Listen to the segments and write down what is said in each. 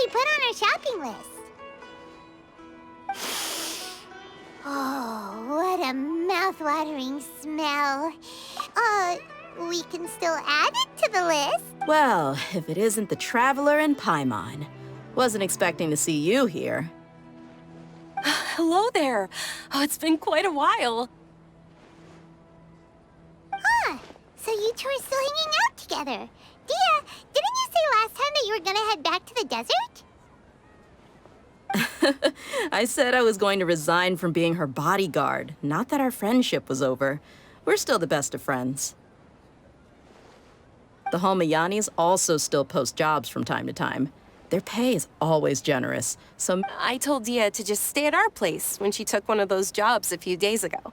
we put on our shopping list? Oh, what a mouth-watering smell. We can still add it to the list. Well, if it isn't the Traveler and Paimon. Wasn't expecting to see you here. Hello there. Oh, it's been quite a while. Huh, so you two are still hanging out together. Dehya, didn't you say last time that you were gonna head back to the desert? I said I was going to resign from being her bodyguard, not that our friendship was over. We're still the best of friends. The Holmayanis also still post jobs from time to time. Their pay is always generous, so I told Dehya to just stay at our place when she took one of those jobs a few days ago.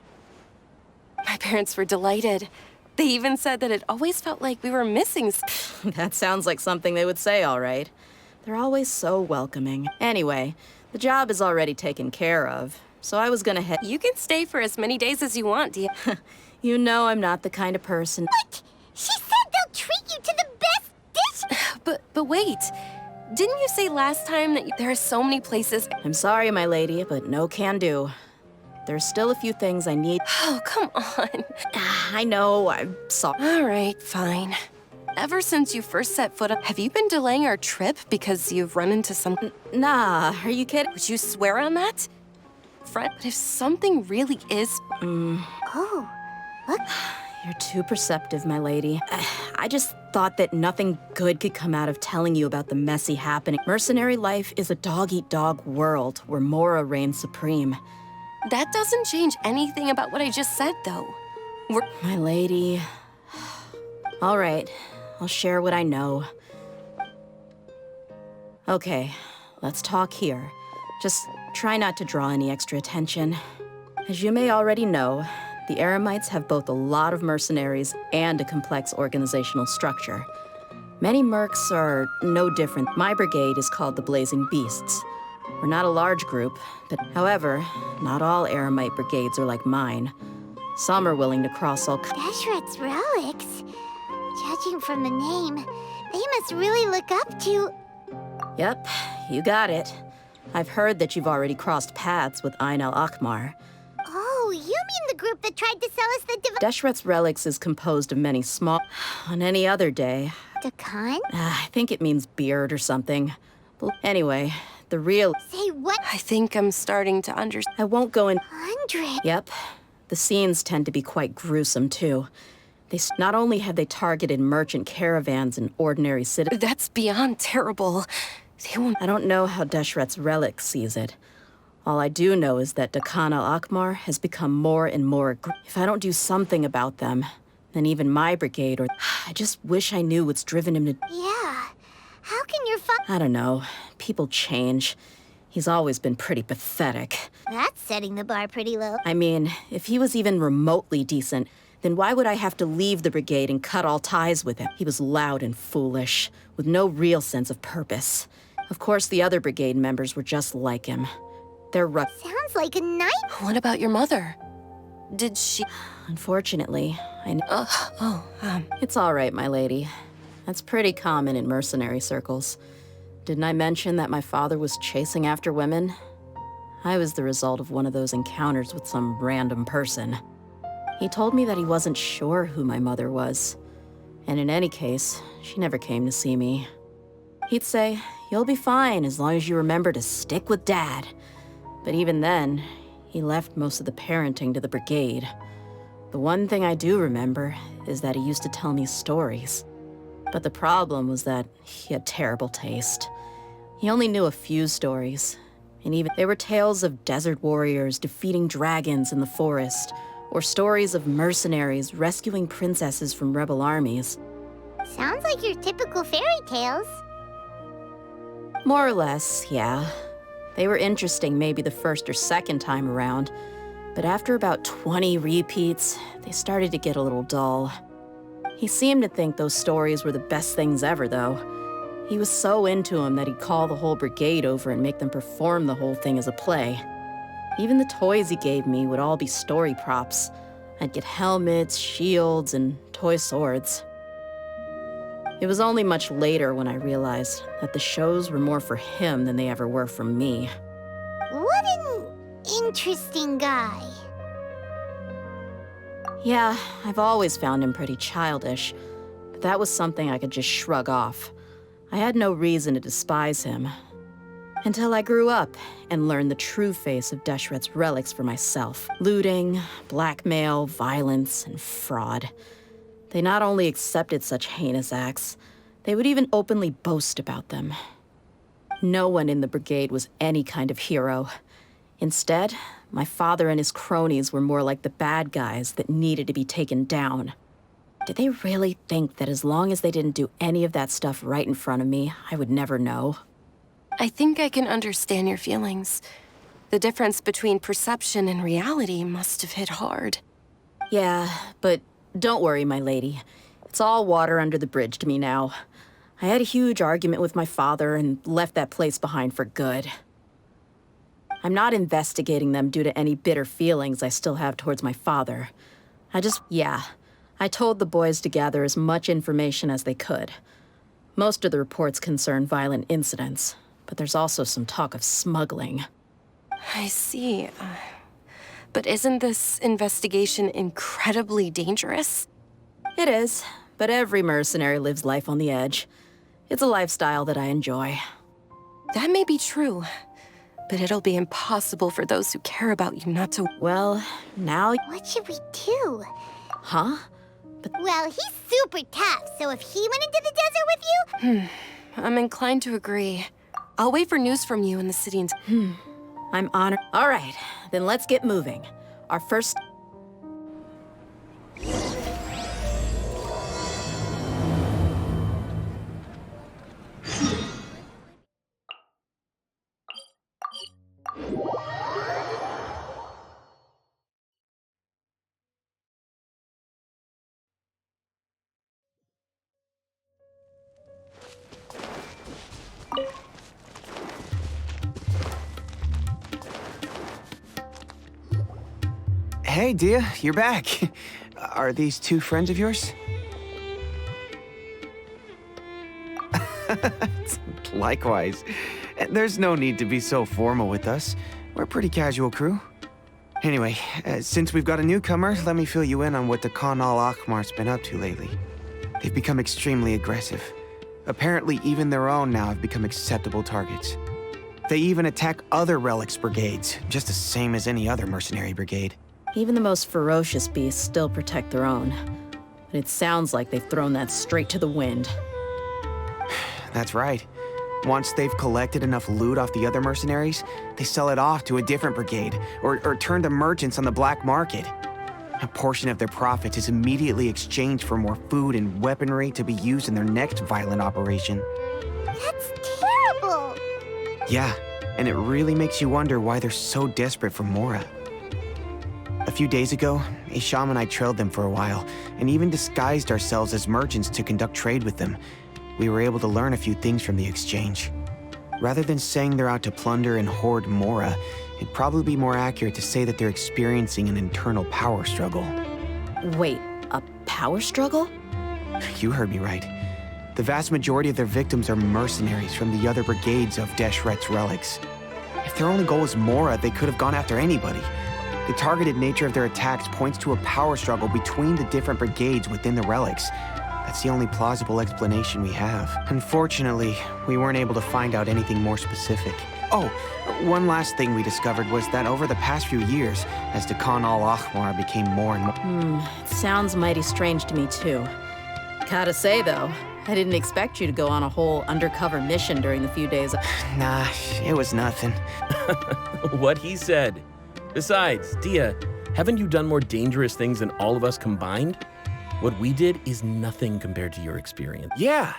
My parents were delighted. They even said that it always felt like we were missing. that sounds like something they would say, all right. They're always so welcoming. Anyway, the job is already taken care of, so I was gonna head. You can stay for as many days as you want, Dehya. You know I'm not the kind of person. What? She said they'll treat you to the best dish. But wait. Didn't you say last time that there are so many places? I'm sorry, my lady, but no can do. There's still a few things I need. Oh, come on. I know, I'm sorry. All right, fine. Ever since you first set foot up, have you been delaying our trip because you've run into some... Nah, are you kidding? Would you swear on that? Fred, but if something really is... Oh, look. You're too perceptive, my lady. I just thought that nothing good could come out of telling you about the messy happening. Mercenary life is a dog-eat-dog world where Mora reigns supreme. That doesn't change anything about what I just said, though. My lady... All right, I'll share what I know. Okay, let's talk here. Just try not to draw any extra attention. As you may already know, the Eremites have both a lot of mercenaries and a complex organizational structure. Many mercs are no different. My brigade is called the Blazing Beasts. We're not a large group, but however, not all Eremite brigades are like mine. Some are willing to cross all... Deshret's relics? Judging from the name, they must really look up to... Yep, you got it. I've heard that you've already crossed paths with Ain al-Akmar. Oh, you mean the group that tried to sell us the Deshret's relics is composed of many small... On any other day... Dakan? I think it means beard or something. Anyway, the real... Say what? I think I'm starting to understand. I won't go in... 100? Yep. The scenes tend to be quite gruesome, too. Not only have they targeted merchant caravans and ordinary citizens... That's beyond terrible. They won't... I don't know how Deshret's relic sees it. All I do know is that Dakan al-Akmar has become more and more... If I don't do something about them, then even my brigade or... I just wish I knew what's driven him to... Yeah. How can your I don't know. People change. He's always been pretty pathetic. That's setting the bar pretty low. I mean, if he was even remotely decent, then why would I have to leave the brigade and cut all ties with him? He was loud and foolish, with no real sense of purpose. Of course, the other brigade members were just like him. They're rough. Sounds like a night. What about your mother? Did she... Unfortunately, I know... It's all right, my lady. That's pretty common in mercenary circles. Didn't I mention that my father was chasing after women? I was the result of one of those encounters with some random person. He told me that he wasn't sure who my mother was. And in any case, she never came to see me. He'd say, "You'll be fine as long as you remember to stick with Dad." But even then, he left most of the parenting to the brigade. The one thing I do remember is that he used to tell me stories. But the problem was that he had terrible taste. He only knew a few stories, and even they were tales of desert warriors defeating dragons in the forest, or stories of mercenaries rescuing princesses from rebel armies. Sounds like your typical fairy tales. More or less, yeah. They were interesting maybe the first or second time around, but after about 20 repeats, they started to get a little dull. He seemed to think those stories were the best things ever, though. He was so into them that he'd call the whole brigade over and make them perform the whole thing as a play. Even the toys he gave me would all be story props. I'd get helmets, shields, and toy swords. It was only much later when I realized that the shows were more for him than they ever were for me. What an interesting guy. Yeah, I've always found him pretty childish, but that was something I could just shrug off. I had no reason to despise him. Until I grew up and learned the true face of Deshret's relics for myself. Looting, blackmail, violence, and fraud. They not only accepted such heinous acts, they would even openly boast about them. No one in the brigade was any kind of hero. Instead, my father and his cronies were more like the bad guys that needed to be taken down. Did they really think that as long as they didn't do any of that stuff right in front of me, I would never know? I think I can understand your feelings. The difference between perception and reality must have hit hard. Yeah, but don't worry, my lady. It's all water under the bridge to me now. I had a huge argument with my father and left that place behind for good. I'm not investigating them due to any bitter feelings I still have towards my father. I told the boys to gather as much information as they could. Most of the reports concern violent incidents, but there's also some talk of smuggling. I see. But isn't this investigation incredibly dangerous? It is, but every mercenary lives life on the edge. It's a lifestyle that I enjoy. That may be true, but it'll be impossible for those who care about you not to... Well, now... What should we do? Huh? Well, he's super tough, so if he went into the desert with you... I'm inclined to agree. I'll wait for news from you in the city and... I'm honored. All right, then let's get moving. Our first... Hey, Dehya, you're back. Are these two friends of yours? Likewise. There's no need to be so formal with us. We're a pretty casual crew. Anyway, since we've got a newcomer, let me fill you in on what the Khan al-Ahmar's been up to lately. They've become extremely aggressive. Apparently, even their own now have become acceptable targets. They even attack other relics brigades, just the same as any other mercenary brigade. Even the most ferocious beasts still protect their own. But it sounds like they've thrown that straight to the wind. That's right. Once they've collected enough loot off the other mercenaries, they sell it off to a different brigade, or turn to merchants on the black market. A portion of their profits is immediately exchanged for more food and weaponry to be used in their next violent operation. That's terrible! Yeah, and it really makes you wonder why they're so desperate for Mora. A few days ago, Isham and I trailed them for a while, and even disguised ourselves as merchants to conduct trade with them. We were able to learn a few things from the exchange. Rather than saying they're out to plunder and hoard Mora, it'd probably be more accurate to say that they're experiencing an internal power struggle. Wait, a power struggle? You heard me right. The vast majority of their victims are mercenaries from the other brigades of Deshret's relics. If their only goal was Mora, they could have gone after anybody. The targeted nature of their attacks points to a power struggle between the different brigades within the relics. That's the only plausible explanation we have. Unfortunately, we weren't able to find out anything more specific. Oh, one last thing we discovered was that over the past few years, as the Khan al-Ahmar became more and more... It sounds mighty strange to me, too. Gotta say, though, I didn't expect you to go on a whole undercover mission during the few days. Nah, it was nothing. What he said. Besides, Dehya, haven't you done more dangerous things than all of us combined? What we did is nothing compared to your experience. Yeah.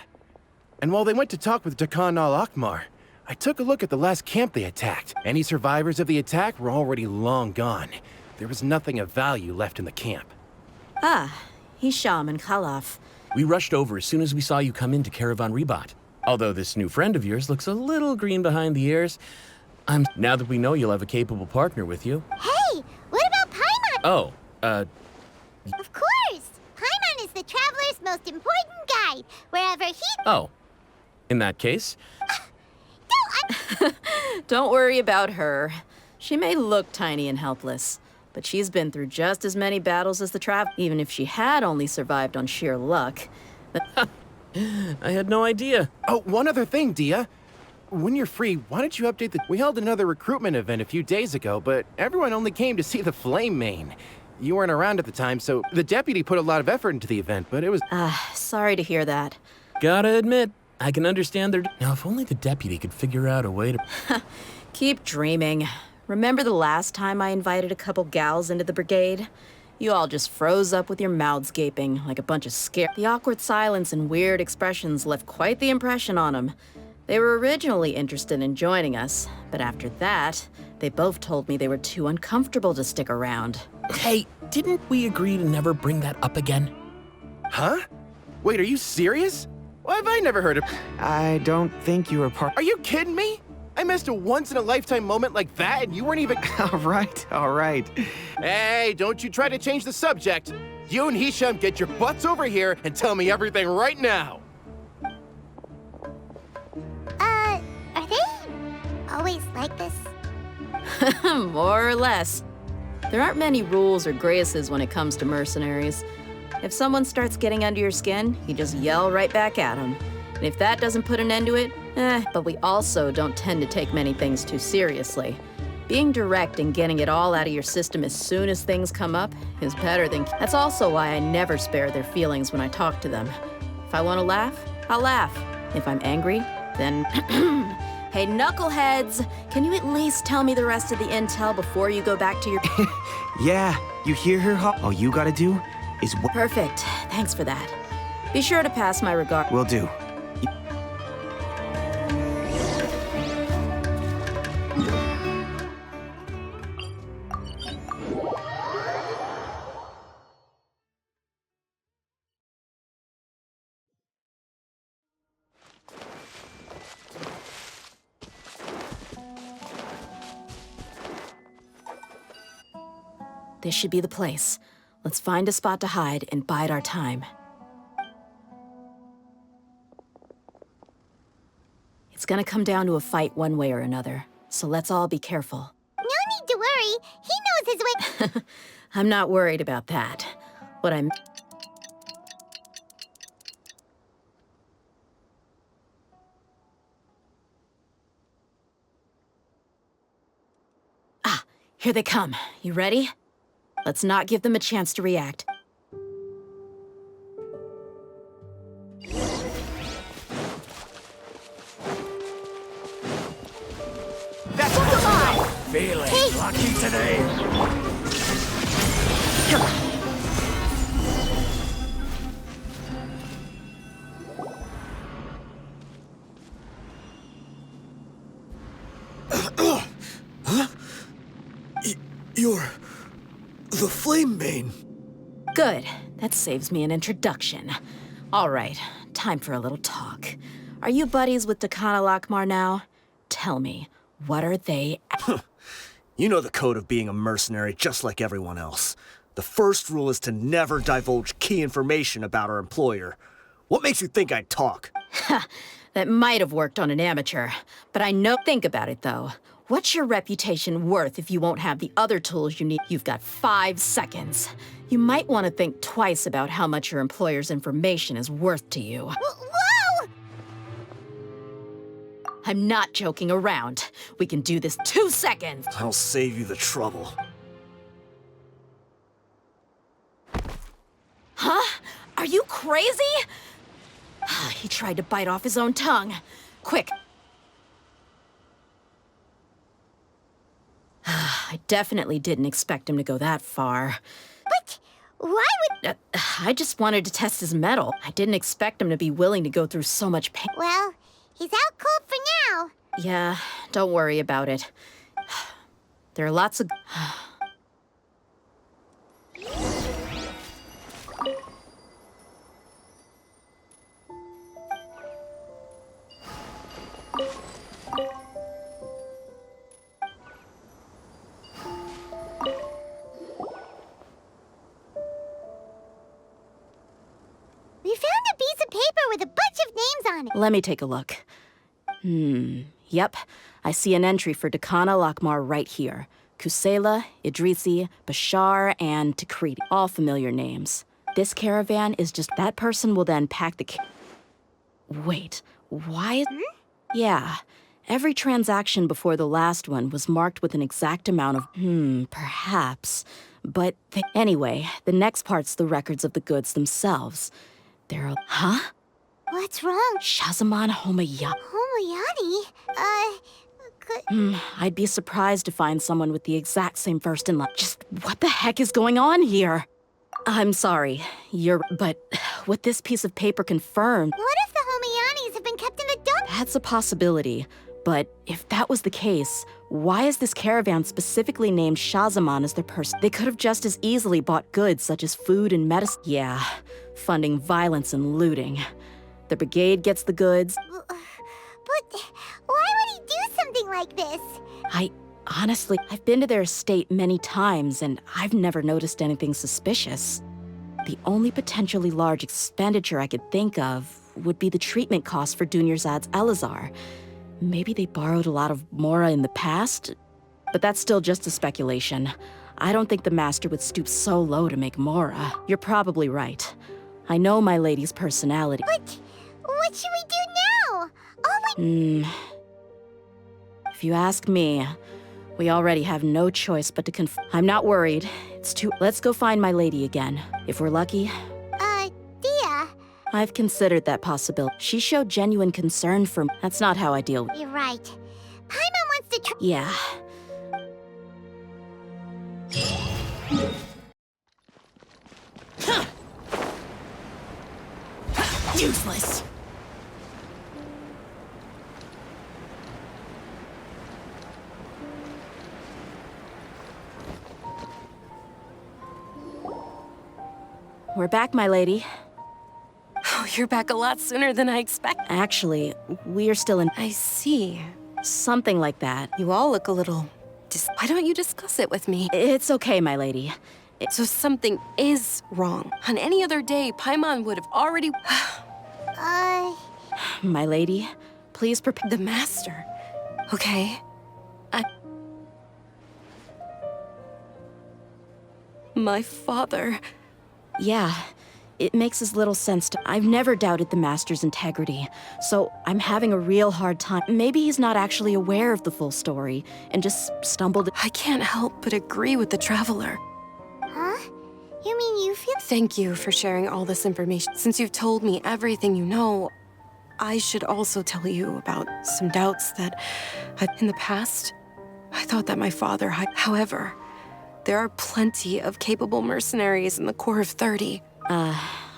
And while they went to talk with Khan al-Ahmar, I took a look at the last camp they attacked. Any survivors of the attack were already long gone. There was nothing of value left in the camp. Ah, Hisham and Khalaf. We rushed over as soon as we saw you come into Caravan Rebat. Although this new friend of yours looks a little green behind the ears, now that we know you'll have a capable partner with you. Hey, what about Paimon? Oh, Of course! Paimon is the Traveler's most important guide. Wherever he... Oh, in that case, Don't worry about her. She may look tiny and helpless, but she's been through just as many battles as the Trav. Even if she had only survived on sheer luck. I had no idea. Oh, one other thing, Dehya. When you're free, why don't you update the... We held another recruitment event a few days ago, but everyone only came to see the Flame Main. You weren't around at the time, so the deputy put a lot of effort into the event, but it was... Sorry to hear that. Gotta admit, I can understand their... Now, if only the deputy could figure out a way to... Keep dreaming. Remember the last time I invited a couple gals into the brigade? You all just froze up with your mouths gaping like a bunch of scared. The awkward silence and weird expressions left quite the impression on them. They were originally interested in joining us, but after that, they both told me they were too uncomfortable to stick around. Hey, didn't we agree to never bring that up again? Huh? Wait, are you serious? Why have I never heard of... I don't think you were part... Are you kidding me? I missed a once-in-a-lifetime moment like that, and you weren't even... All right. Hey, don't you try to change the subject. You and Hisham get your butts over here and tell me everything right now. Are they always like this? More or less. There aren't many rules or graces when it comes to mercenaries. If someone starts getting under your skin, you just yell right back at them. And if that doesn't put an end to it, but we also don't tend to take many things too seriously. Being direct and getting it all out of your system as soon as things come up is better than... That's also why I never spare their feelings when I talk to them. If I want to laugh, I'll laugh. If I'm angry, then... Hey, knuckleheads! Can you at least tell me the rest of the intel before you go back to your... Yeah, you hear her? All you gotta do is... Perfect. Thanks for that. Be sure to pass my regard... Will do. This should be the place. Let's find a spot to hide and bide our time. It's gonna come down to a fight one way or another, so let's all be careful. No need to worry. He knows his way. I'm not worried about that. What I'm... Here they come. You ready? Let's not give them a chance to react. Feeling lucky today. You're the Flame Main. Good. That saves me an introduction. All right, time for a little talk. Are you buddies with Dakana Lakmar now? Tell me, what are they... You know the code of being a mercenary just like everyone else. The first rule is to never divulge key information about our employer. What makes you think I'd talk? That might have worked on an amateur, but I know... Think about it, though. What's your reputation worth if you won't have the other tools you need? You've got 5 seconds. You might want to think twice about how much your employer's information is worth to you. Whoa! I'm not joking around. We can do this 2 seconds. I'll save you the trouble. Huh? Are you crazy? He tried to bite off his own tongue. Quick. I definitely didn't expect him to go that far. But why would... I just wanted to test his mettle. I didn't expect him to be willing to go through so much pain. Well, he's out cold for now. Yeah, don't worry about it. There are lots of... We Let me take a look. Yep. I see an entry for Dakana Lakmar right here. Kusela, Idrisi, Bashar, and Takriti. All familiar names. This caravan is just... That person will then pack the... Wait, why... Yeah. Every transaction before the last one was marked with an exact amount of... perhaps. But... Anyway, the next part's the records of the goods themselves. They're... Huh? What's wrong? Shazamon Homayani. Homayani? I'd be surprised to find someone with the exact same first and last. Just what the heck is going on here? I'm sorry, but with this piece of paper confirmed... What if the Homayanis have been kept in the dump? That's a possibility, but if that was the case, why is this caravan specifically named Shazamon as their person? They could have just as easily bought goods such as food and medicine. Yeah, funding violence and looting. The brigade gets the goods. But why would he do something like this? Honestly, I've been to their estate many times, and I've never noticed anything suspicious. The only potentially large expenditure I could think of would be the treatment costs for Dunyarzad's Elazar. Maybe they borrowed a lot of Mora in the past? But that's still just a speculation. I don't think the Master would stoop so low to make Mora. You're probably right. I know my lady's personality. But what should we do now? If you ask me, we already have no choice but to I'm not worried. Let's go find my lady again. If we're lucky. Dehya. I've considered that possibility. She showed genuine concern for me. That's not how I deal with... You're right. Paimon wants to Yeah. Useless. We're back, my lady. Oh, you're back a lot sooner than I expected. Actually, we are still in... I see. Something like that. You all look a little... Why don't you discuss it with me? It's okay, my lady. So something is wrong. On any other day, Paimon would have already... My lady, please prepare... The Master. Okay. My father... Yeah, it makes as little sense to... I've never doubted the Master's integrity, so I'm having a real hard time. Maybe he's not actually aware of the full story, and just stumbled... I can't help but agree with the Traveler. Huh? You mean you feel... Thank you for sharing all this information. Since you've told me everything you know, I should also tell you about some doubts that in the past, I thought that my father had... However, there are plenty of capable mercenaries in the Corps of 30.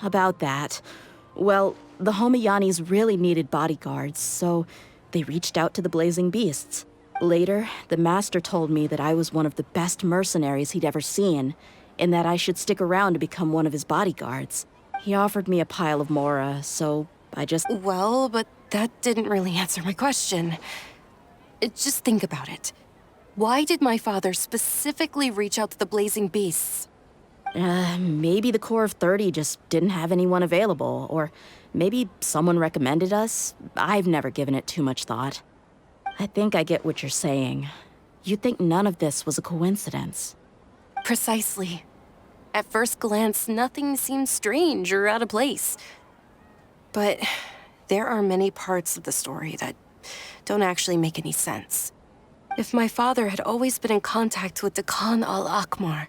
About that. Well, the Homayanis really needed bodyguards, so they reached out to the Blazing Beasts. Later, the Master told me that I was one of the best mercenaries he'd ever seen, and that I should stick around to become one of his bodyguards. He offered me a pile of Mora, so I just... Well, but that didn't really answer my question. Just think about it. Why did my father specifically reach out to the Blazing Beasts? Maybe the Corps of 30 just didn't have anyone available, or maybe someone recommended us. I've never given it too much thought. I think I get what you're saying. You think none of this was a coincidence. Precisely. At first glance, nothing seems strange or out of place. But there are many parts of the story that don't actually make any sense. If my father had always been in contact with Dakan al-Akmar,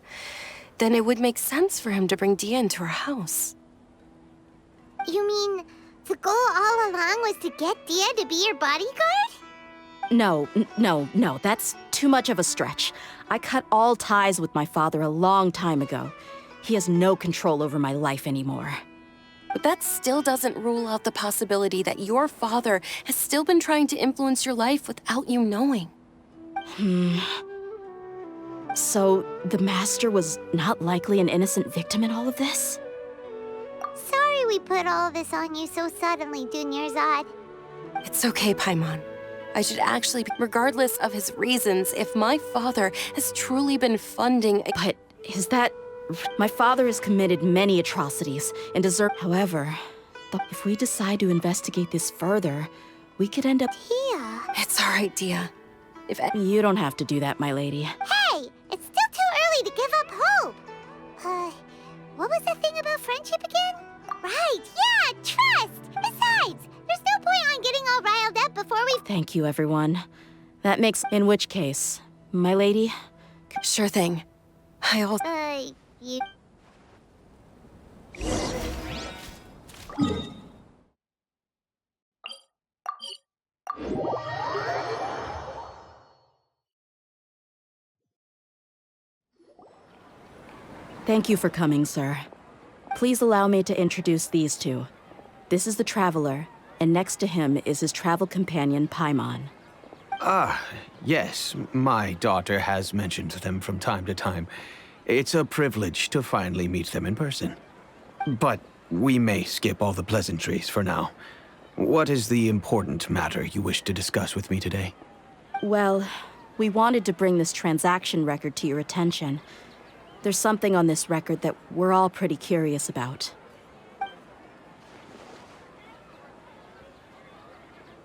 then it would make sense for him to bring Dehya into our house. You mean the goal all along was to get Dehya to be your bodyguard? No, that's too much of a stretch. I cut all ties with my father a long time ago. He has no control over my life anymore. But that still doesn't rule out the possibility that your father has still been trying to influence your life without you knowing. So, the Master was not likely an innocent victim in all of this? Sorry we put all this on you so suddenly, Dunyarzad. It's okay, Paimon. I should actually be, regardless of his reasons, if my father has truly been funding a... But is that... My father has committed many atrocities and deserves... However, If we decide to investigate this further, we could end up... Dehya. It's all right, Dehya. You don't have to do that, my lady. Hey, it's still too early to give up hope. What was that thing about friendship again? Right, yeah, trust. Besides, there's no point on getting all riled up before we... Thank you, everyone. That makes... In which case, my lady... Sure thing. I also... you... Thank you for coming, sir. Please allow me to introduce these two. This is the Traveler, and next to him is his travel companion, Paimon. Ah, yes, my daughter has mentioned them from time to time. It's a privilege to finally meet them in person. But we may skip all the pleasantries for now. What is the important matter you wish to discuss with me today? Well, we wanted to bring this transaction record to your attention. There's something on this record that we're all pretty curious about.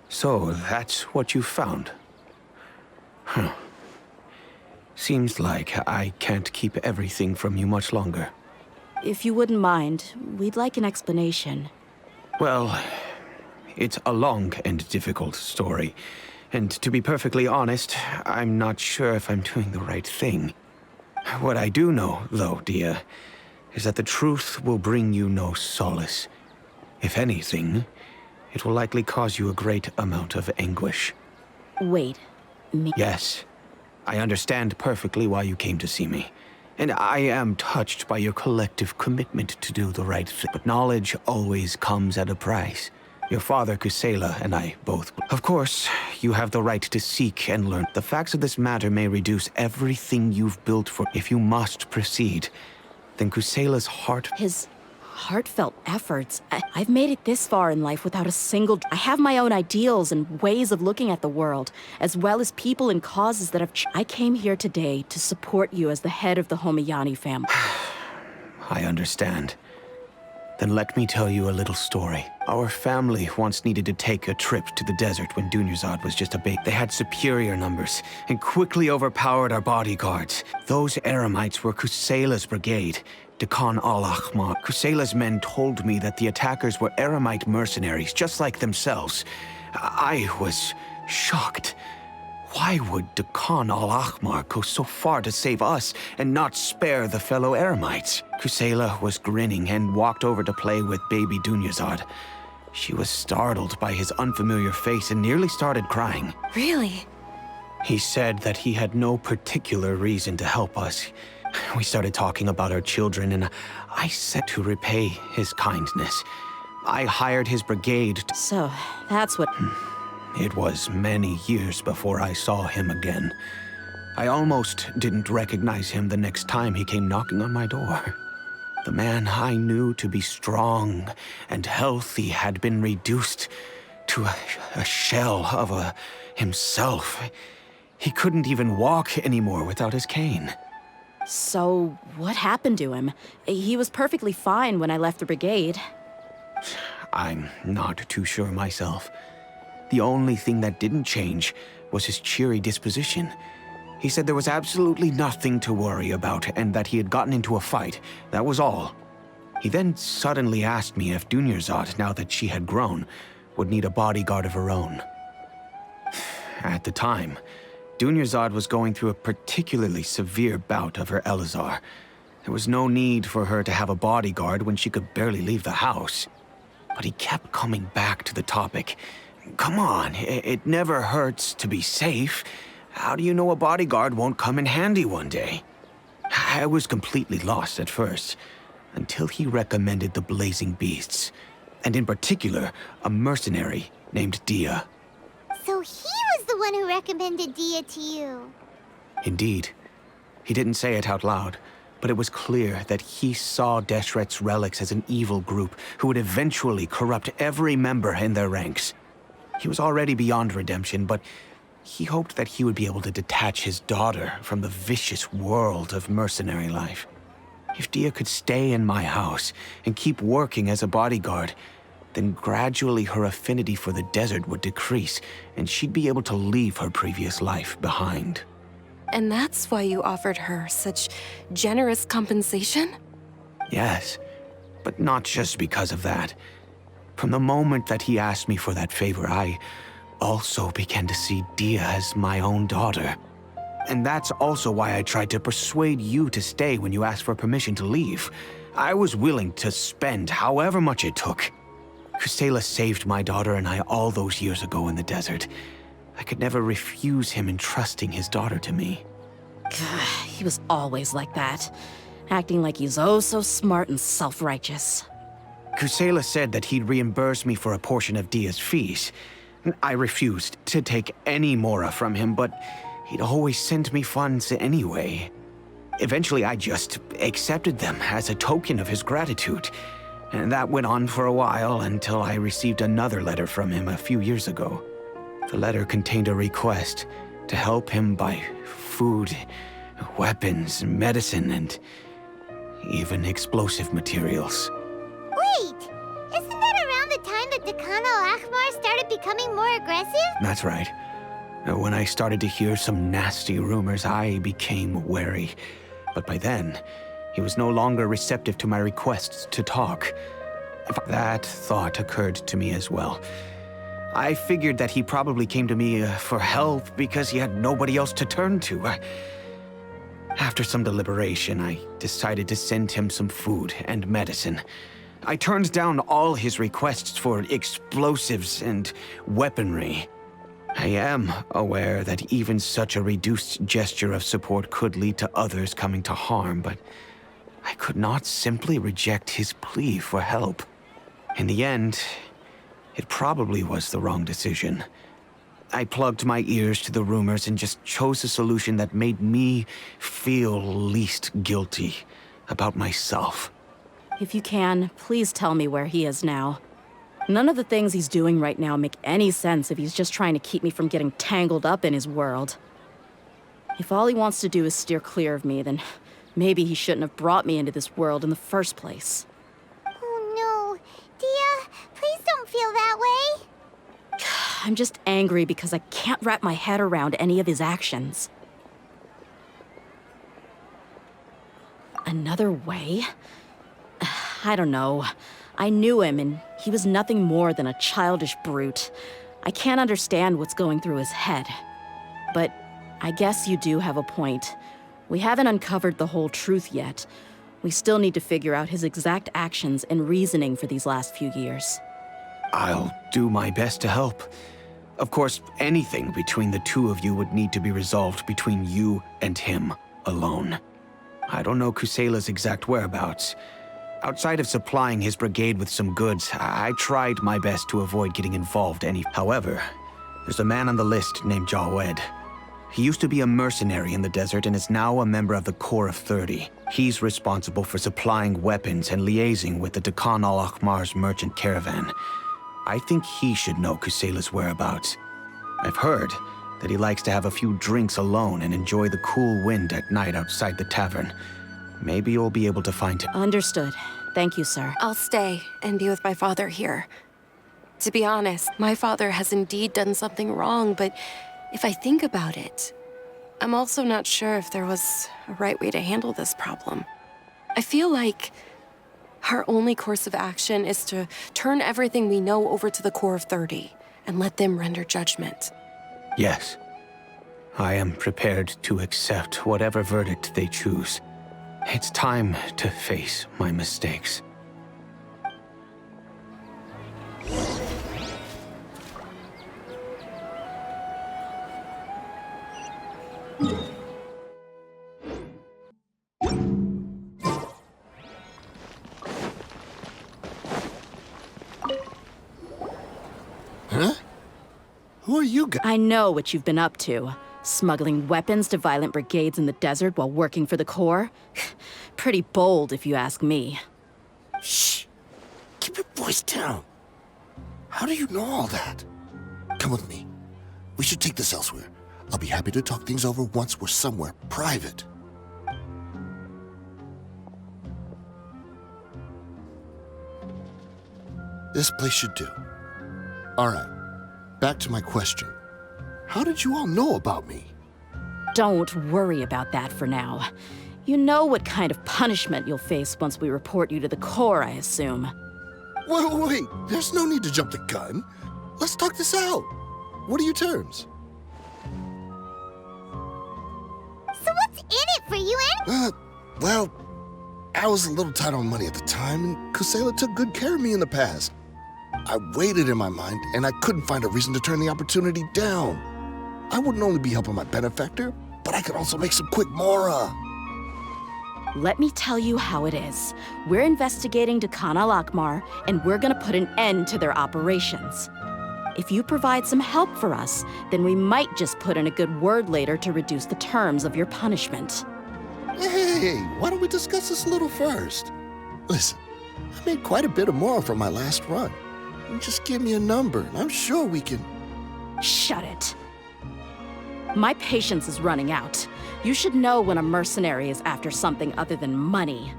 So, that's what you found? Huh. Seems like I can't keep everything from you much longer. If you wouldn't mind, we'd like an explanation. Well, it's a long and difficult story. And to be perfectly honest, I'm not sure if I'm doing the right thing. What I do know, though, Dehya, is that the truth will bring you no solace. If anything, it will likely cause you a great amount of anguish. Wait, me? Yes, I understand perfectly why you came to see me. And I am touched by your collective commitment to do the right thing. But knowledge always comes at a price. Your father, Kusela, and I both. Of course, you have the right to seek and learn. The facts of this matter may reduce everything you've built for. If you must proceed, then Kusela's heart... His heartfelt efforts. I've made it this far in life without a single... I have my own ideals and ways of looking at the world, as well as people and causes that have... I came here today to support you as the head of the Homayani family. I understand. Then let me tell you a little story. Our family once needed to take a trip to the desert when Dunyarzad was just a baby. They had superior numbers and quickly overpowered our bodyguards. Those Eremites were Kusela's brigade, Dekan al-Ahmar. Kusela's men told me that the attackers were Eremite mercenaries, just like themselves. I was shocked. Why would Dekan al-Ahmar go so far to save us and not spare the fellow Eremites? Kusela was grinning and walked over to play with baby Dunyarzad. She was startled by his unfamiliar face and nearly started crying. Really? He said that he had no particular reason to help us. We started talking about our children, and I set to repay his kindness. I hired his brigade to... So, that's what... It was many years before I saw him again. I almost didn't recognize him the next time he came knocking on my door. The man I knew to be strong and healthy had been reduced to a shell of himself. He couldn't even walk anymore without his cane. So, what happened to him? He was perfectly fine when I left the brigade. I'm not too sure myself. The only thing that didn't change was his cheery disposition. He said there was absolutely nothing to worry about and that he had gotten into a fight. That was all. He then suddenly asked me if Dunyarzad, now that she had grown, would need a bodyguard of her own. At the time, Dunyarzad was going through a particularly severe bout of her Elazar. There was no need for her to have a bodyguard when she could barely leave the house. But he kept coming back to the topic. Come on, it never hurts to be safe. How do you know a bodyguard won't come in handy one day? I was completely lost at first, until he recommended the Blazing Beasts, and in particular, a mercenary named Dehya. So he was the one who recommended Dehya to you. Indeed. He didn't say it out loud, but it was clear that he saw Deshret's relics as an evil group who would eventually corrupt every member in their ranks. He was already beyond redemption, but he hoped that he would be able to detach his daughter from the vicious world of mercenary life. If Dehya could stay in my house and keep working as a bodyguard, then gradually her affinity for the desert would decrease, and she'd be able to leave her previous life behind. And that's why you offered her such generous compensation? Yes, but not just because of that. From the moment that he asked me for that favor, I also began to see Dehya as my own daughter. And that's also why I tried to persuade you to stay when you asked for permission to leave. I was willing to spend however much it took. Kusela saved my daughter and I all those years ago in the desert. I could never refuse him entrusting his daughter to me. He was always like that, acting like he's oh so smart and self-righteous. Kusela said that he'd reimburse me for a portion of Dehya's fees. I refused to take any mora from him, but he'd always sent me funds anyway. Eventually, I just accepted them as a token of his gratitude. And that went on for a while until I received another letter from him a few years ago. The letter contained a request to help him buy food, weapons, medicine, and even explosive materials. Wait! Isn't that around the time that Deccan al-Ahmar started becoming more aggressive? That's right. When I started to hear some nasty rumors, I became wary. But by then, he was no longer receptive to my requests to talk. That thought occurred to me as well. I figured that he probably came to me for help because he had nobody else to turn to. After some deliberation, I decided to send him some food and medicine. I turned down all his requests for explosives and weaponry. I am aware that even such a reduced gesture of support could lead to others coming to harm, but I could not simply reject his plea for help. In the end, it probably was the wrong decision. I plugged my ears to the rumors and just chose a solution that made me feel least guilty about myself. If you can, please tell me where he is now. None of the things he's doing right now make any sense if he's just trying to keep me from getting tangled up in his world. If all he wants to do is steer clear of me, then maybe he shouldn't have brought me into this world in the first place. Oh no. Dehya, please don't feel that way. I'm just angry because I can't wrap my head around any of his actions. Another way? I don't know. I knew him, and he was nothing more than a childish brute. I can't understand what's going through his head. But I guess you do have a point. We haven't uncovered the whole truth yet. We still need to figure out his exact actions and reasoning for these last few years. I'll do my best to help. Of course, anything between the two of you would need to be resolved between you and him alone. I don't know Kusela's exact whereabouts. Outside of supplying his brigade with some goods, I tried my best to avoid getting involved any. However, there's a man on the list named Jawed. He used to be a mercenary in the desert and is now a member of the Corps of 30. He's responsible for supplying weapons and liaising with the Deccan al-Ahmar's merchant caravan. I think he should know Kusela's whereabouts. I've heard that he likes to have a few drinks alone and enjoy the cool wind at night outside the tavern. Maybe you'll be able to find him. Understood. Thank you, sir. I'll stay and be with my father here. To be honest, my father has indeed done something wrong, but if I think about it, I'm also not sure if there was a right way to handle this problem. I feel like our only course of action is to turn everything we know over to the Corps of 30 and let them render judgment. Yes. I am prepared to accept whatever verdict they choose. It's time to face my mistakes. Huh? Who are you guys? I know what you've been up to. Smuggling weapons to violent brigades in the desert while working for the Corps? Pretty bold, if you ask me. Shh. Keep your voice down. How do you know all that? Come with me. We should take this elsewhere. I'll be happy to talk things over once we're somewhere private. This place should do. All right, back to my question. How did you all know about me? Don't worry about that for now. You know what kind of punishment you'll face once we report you to the Corps, I assume. Wait, there's no need to jump the gun. Let's talk this out. What are your terms? So what's in it for you, Well, I was a little tight on money at the time, and Kusela took good care of me in the past. I waited in my mind, and I couldn't find a reason to turn the opportunity down. I wouldn't only be helping my benefactor, but I could also make some quick mora. Let me tell you how it is. We're investigating Dekhan al-Akmar, and we're gonna put an end to their operations. If you provide some help for us, then we might just put in a good word later to reduce the terms of your punishment. Hey, why don't we discuss this a little first? Listen, I made quite a bit of mora from my last run. You just give me a number, and I'm sure we can... Shut it. My patience is running out. You should know when a mercenary is after something other than money.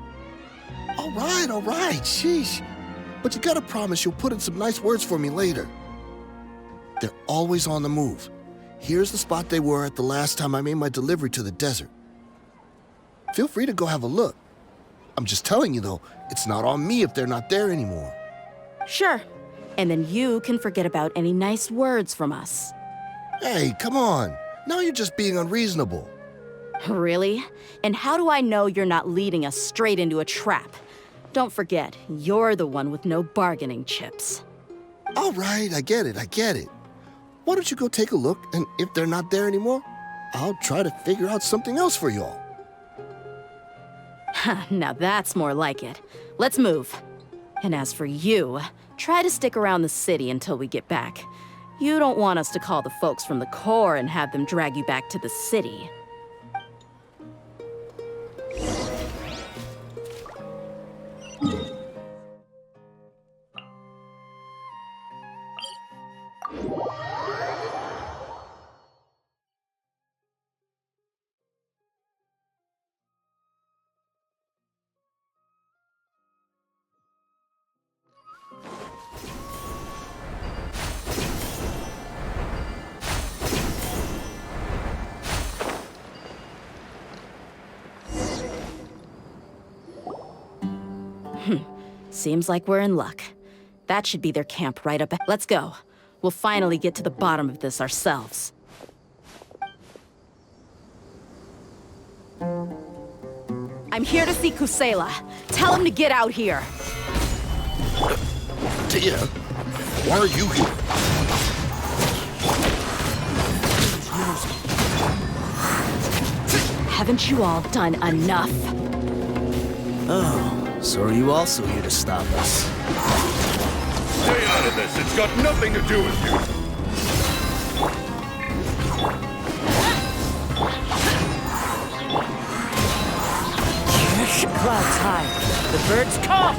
All right, sheesh. But you gotta promise you'll put in some nice words for me later. They're always on the move. Here's the spot they were at the last time I made my delivery to the desert. Feel free to go have a look. I'm just telling you though, it's not on me if they're not there anymore. Sure. And then you can forget about any nice words from us. Hey, come on. Now you're just being unreasonable. Really? And how do I know you're not leading us straight into a trap? Don't forget, you're the one with no bargaining chips. All right, I get it. Why don't you go take a look, and if they're not there anymore, I'll try to figure out something else for y'all. Now that's more like it. Let's move. And as for you, try to stick around the city until we get back. You don't want us to call the folks from the Corps and have them drag you back to the city. Seems like we're in luck. That should be their camp right up. Let's go. We'll finally get to the bottom of this ourselves. I'm here to see Kusela. Tell him to get out here. Dehya, why are you here? Haven't you all done enough? Oh, so are you also here to stop us? Stay out of this. It's got nothing to do with you. Clouds high. The birds come!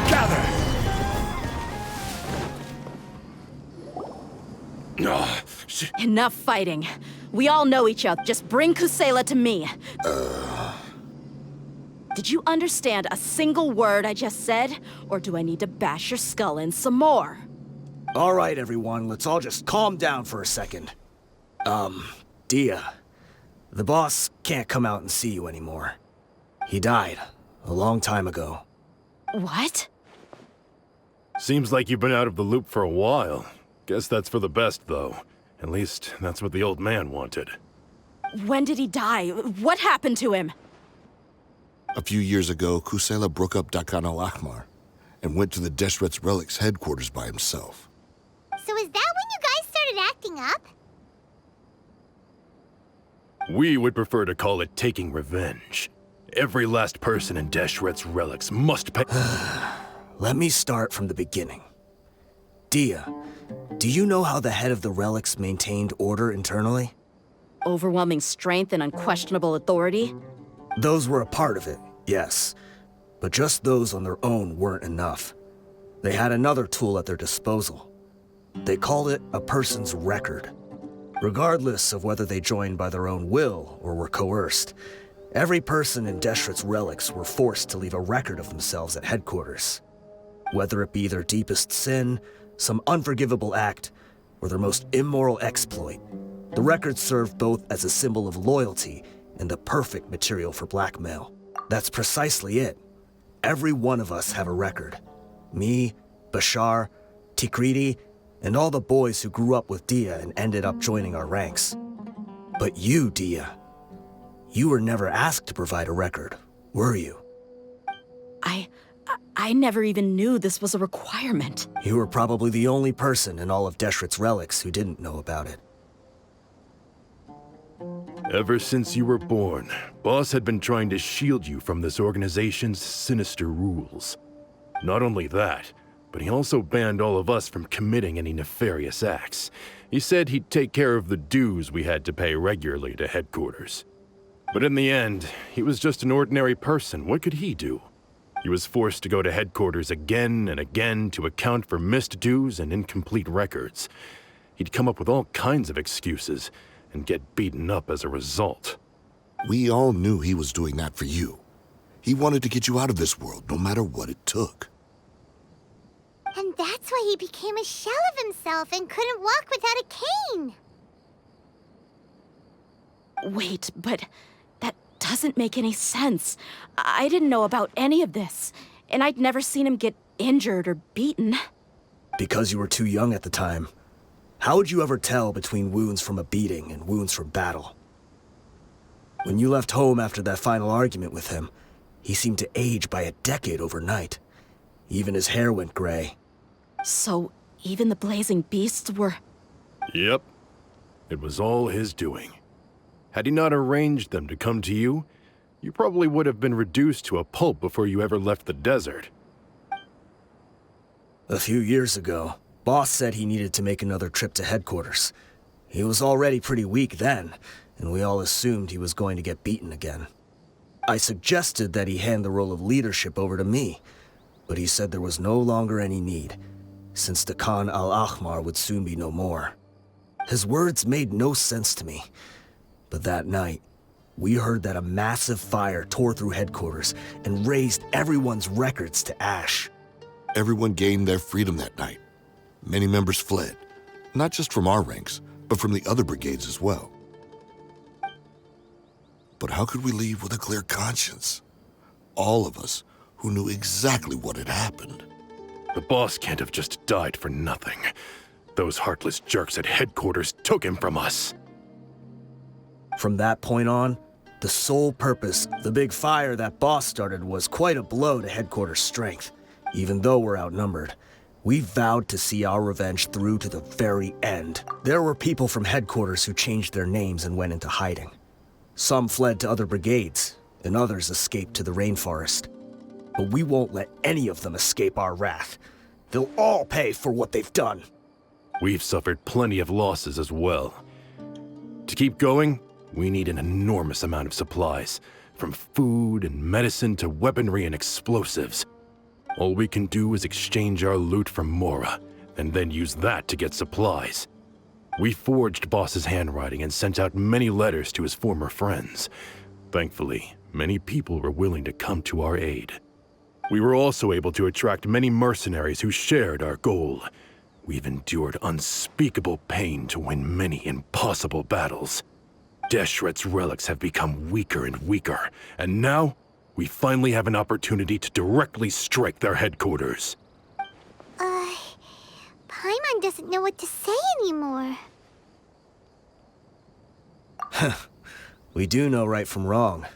Gather! Enough fighting. We all know each other. Just bring Kusela to me. Did you understand a single word I just said? Or do I need to bash your skull in some more? All right, everyone, let's all just calm down for a second. Dehya, the boss can't come out and see you anymore. He died a long time ago. What? Seems like you've been out of the loop for a while. Guess that's for the best, though. At least, that's what the old man wanted. When did he die? What happened to him? A few years ago, Kusela broke up Dekhan al-Akmar and went to the Deshret's Relics headquarters by himself. So is that when you guys started acting up? We would prefer to call it taking revenge. Every last person in Deshret's Relics must pay. Let me start from the beginning. Dehya, do you know how the head of the Relics maintained order internally? Overwhelming strength and unquestionable authority? Those were a part of it, yes. But just those on their own weren't enough. They had another tool at their disposal. They call it a person's record. Regardless of whether they joined by their own will or were coerced, every person in Deshret's relics were forced to leave a record of themselves at headquarters. Whether it be their deepest sin, some unforgivable act, or their most immoral exploit, the records serve both as a symbol of loyalty and the perfect material for blackmail. That's precisely it. Every one of us have a record. Me, Bashar, Tikriti, and all the boys who grew up with Dehya and ended up joining our ranks. But you, Dehya, you were never asked to provide a record, were you? I never even knew this was a requirement. You were probably the only person in all of Deshret's relics who didn't know about it. Ever since you were born, Boss had been trying to shield you from this organization's sinister rules. Not only that, but he also banned all of us from committing any nefarious acts. He said he'd take care of the dues we had to pay regularly to headquarters. But in the end, he was just an ordinary person. What could he do? He was forced to go to headquarters again and again to account for missed dues and incomplete records. He'd come up with all kinds of excuses and get beaten up as a result. We all knew he was doing that for you. He wanted to get you out of this world, no matter what it took. And that's why he became a shell of himself and couldn't walk without a cane. Wait, but that doesn't make any sense. I didn't know about any of this, and I'd never seen him get injured or beaten. Because you were too young at the time. How would you ever tell between wounds from a beating and wounds from battle? When you left home after that final argument with him, he seemed to age by a decade overnight. Even his hair went gray. So, even the blazing beasts were... Yep. It was all his doing. Had he not arranged them to come to you, you probably would have been reduced to a pulp before you ever left the desert. A few years ago, Boss said he needed to make another trip to headquarters. He was already pretty weak then, and we all assumed he was going to get beaten again. I suggested that he hand the role of leadership over to me, but he said there was no longer any need, since the Khan al-Ahmar would soon be no more. His words made no sense to me, but that night, we heard that a massive fire tore through headquarters and razed everyone's records to ash. Everyone gained their freedom that night. Many members fled, not just from our ranks, but from the other brigades as well. But how could we leave with a clear conscience? All of us who knew exactly what had happened. The boss can't have just died for nothing. Those heartless jerks at headquarters took him from us. From that point on, the sole purpose, the big fire that Boss started, was quite a blow to headquarters' strength. Even though we're outnumbered, we vowed to see our revenge through to the very end. There were people from headquarters who changed their names and went into hiding. Some fled to other brigades, and others escaped to the rainforest. But we won't let any of them escape our wrath. They'll all pay for what they've done. We've suffered plenty of losses as well. To keep going, we need an enormous amount of supplies, from food and medicine to weaponry and explosives. All we can do is exchange our loot from Mora, and then use that to get supplies. We forged Boss's handwriting and sent out many letters to his former friends. Thankfully, many people were willing to come to our aid. We were also able to attract many mercenaries who shared our goal. We've endured unspeakable pain to win many impossible battles. Deshret's relics have become weaker and weaker, and now we finally have an opportunity to directly strike their headquarters. Paimon doesn't know what to say anymore. We do know right from wrong,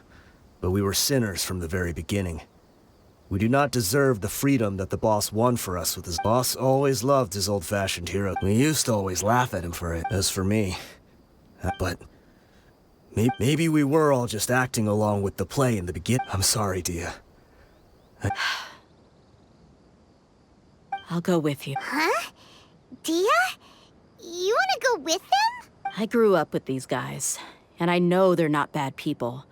but we were sinners from the very beginning. We do not deserve the freedom that the boss won for us with his boss. Always loved his old-fashioned hero. We used to always laugh at him for it, as for me. But maybe we were all just acting along with the play in the beginning. I'm sorry, Dehya. I'll go with you. Huh? Dehya? You want to go with them? I grew up with these guys, and I know they're not bad people.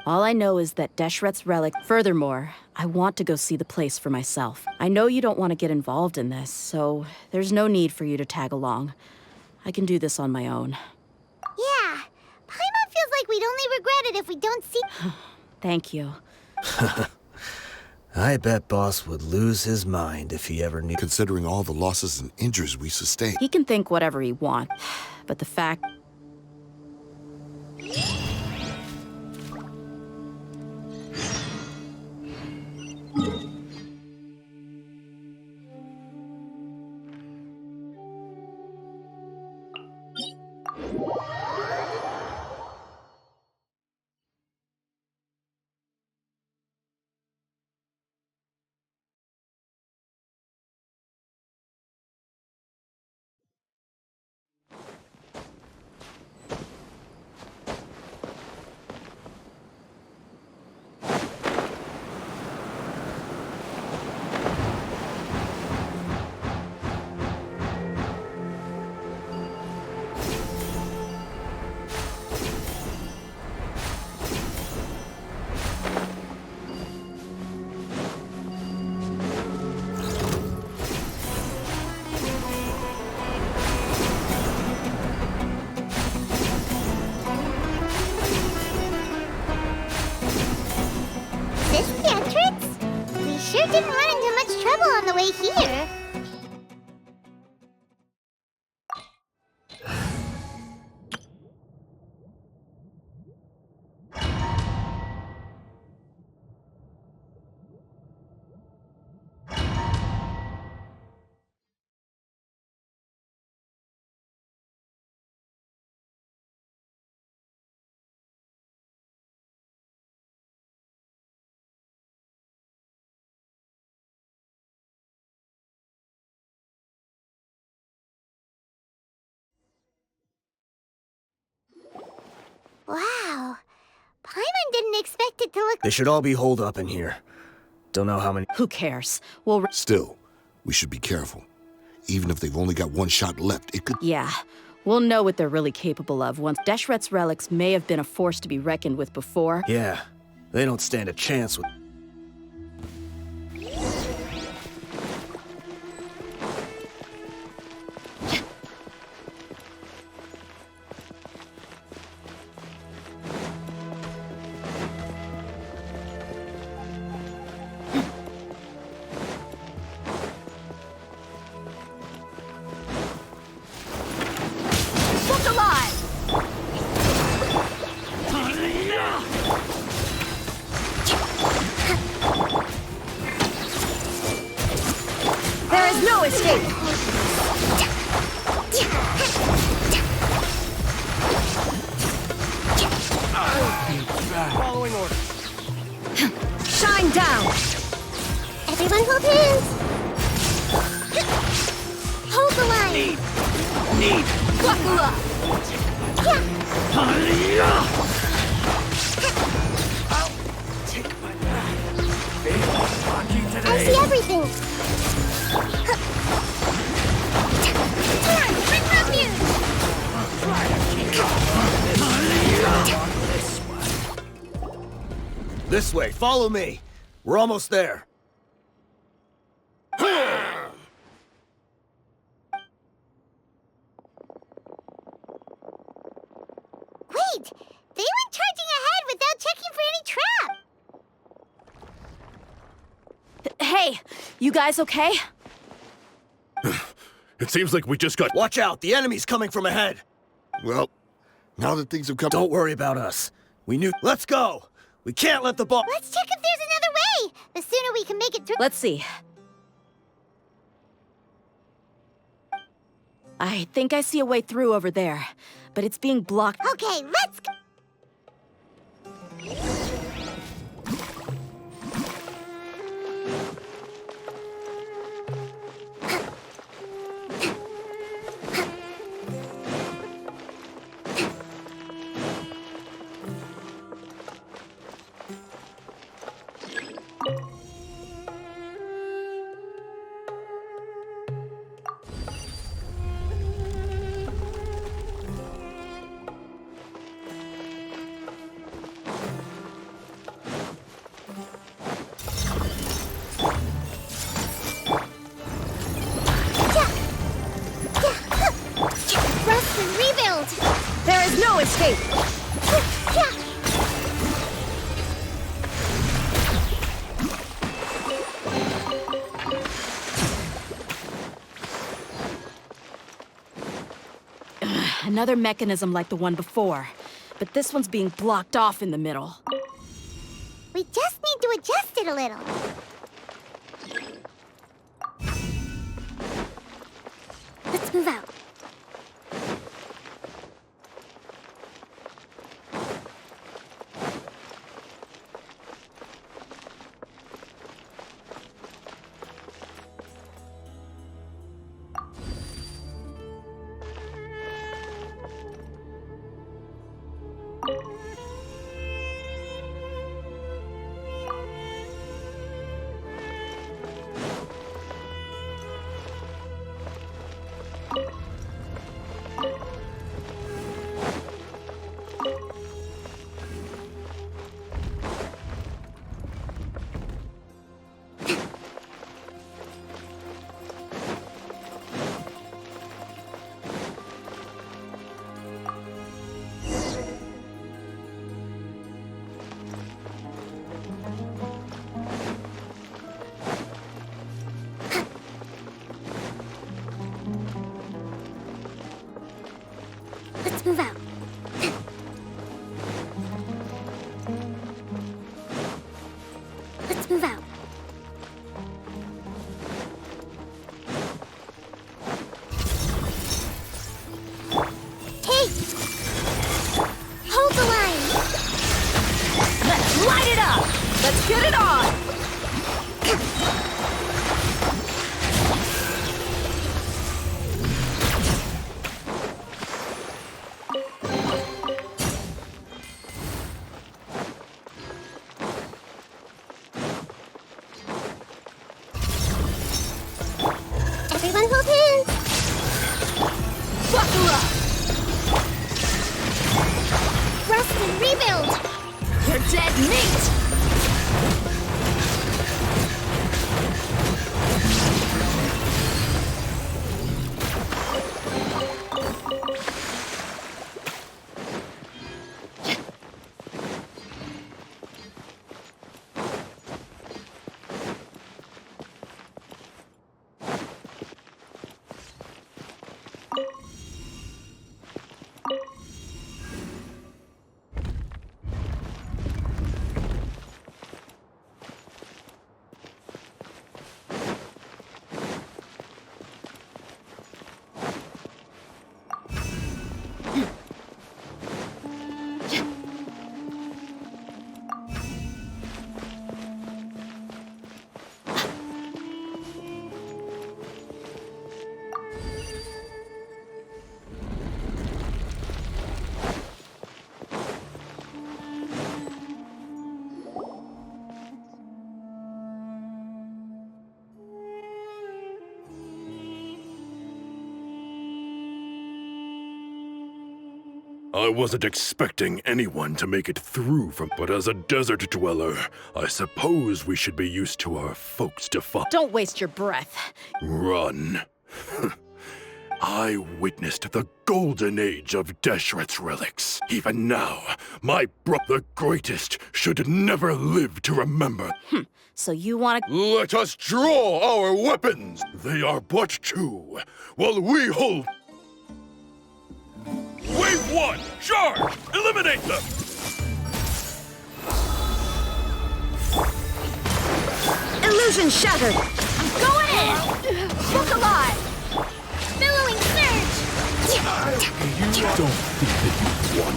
All I know is that Deshret's relic... Furthermore, I want to go see the place for myself. I know you don't want to get involved in this, so there's no need for you to tag along. I can do this on my own. Yeah, Paimon feels like we'd only regret it if we don't see... Thank you. I bet Boss would lose his mind if he ever knew. Considering all the losses and injuries we sustained. He can think whatever he wants, but the fact... This the entrance? We sure didn't run into much trouble on the way here. Wow. Paimon didn't expect it to look... They should all be holed up in here. Don't know how many. Who cares? We'll... Still, we should be careful. Even if they've only got one shot left, it could... Yeah, we'll know what they're really capable of once Deshret's relics may have been a force to be reckoned with before. Yeah, they don't stand a chance with. There is no escape! Following orders. Shine down! Everyone hold hands. Hold the line. Need. Buckle up! Take my back. I see everything. Turn! Bring up here! This way, follow me. We're almost there. Wait! They went charging ahead without checking for any trap! Hey, you guys okay? It seems like we just got. Watch out, the enemy's coming from ahead. Well, now that things have come... Don't worry about us. We knew. Let's go. We can't let the ball. Let's check if there's another way! The sooner we can make it through... Let's see. I think I see a way through over there, but it's being blocked. Okay, let's go! Another mechanism like the one before, but this one's being blocked off in the middle. We just need to adjust it a little. Let's move out. Let's move out. Let's move out. Hey! Hold the line! Let's light it up! Let's get it on! Everyone hold hands! Buckle up! Rest and rebuild! You're dead meat! I wasn't expecting anyone to make it through but as a desert dweller, I suppose we should be used to our folks Don't waste your breath. Run. I witnessed the golden age of Deshret's relics. Even now, my the greatest should never live to remember. So you want to... Let us draw our weapons! They are but two, while we hold... Wave 1! Charge! Eliminate them! Illusion shattered! I'm going in! Look alive! Billowing surge! You don't think that you've won.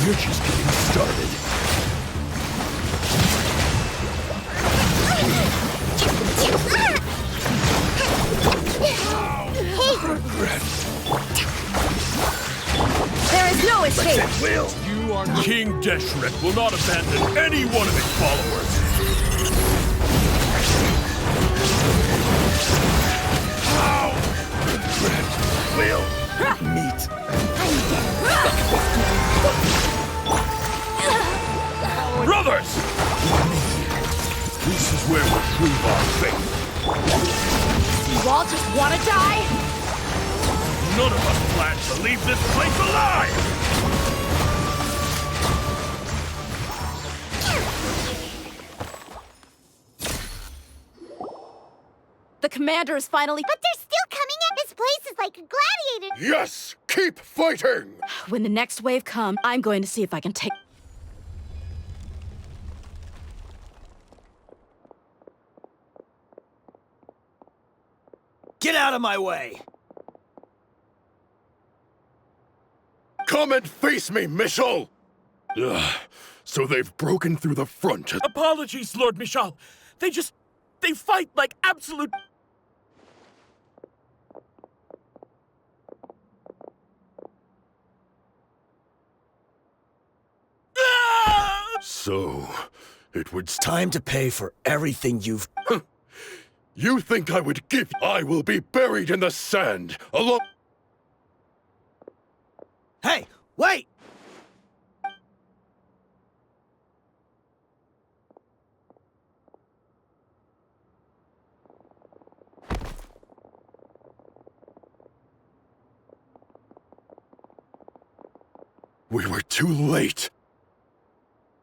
We're just getting started. There is no escape! King Deshret will not abandon any one of his followers. Ow! Will meet. Brothers! This is where we'll prove our faith. You all just want to die? None of us plan to leave this place alive! The commander is finally... But they're still coming in! This place is like like a gladiator. Yes! Keep fighting! When the next wave comes, I'm going to see if I can take... Get out of my way! Come and face me, Michel! Ugh, so they've broken through the front. Apologies, Lord Michal. They fight like absolute... So, it would... Time to pay for everything you've... You think I would give... I will be buried in the sand, along... Hey, wait! We were too late.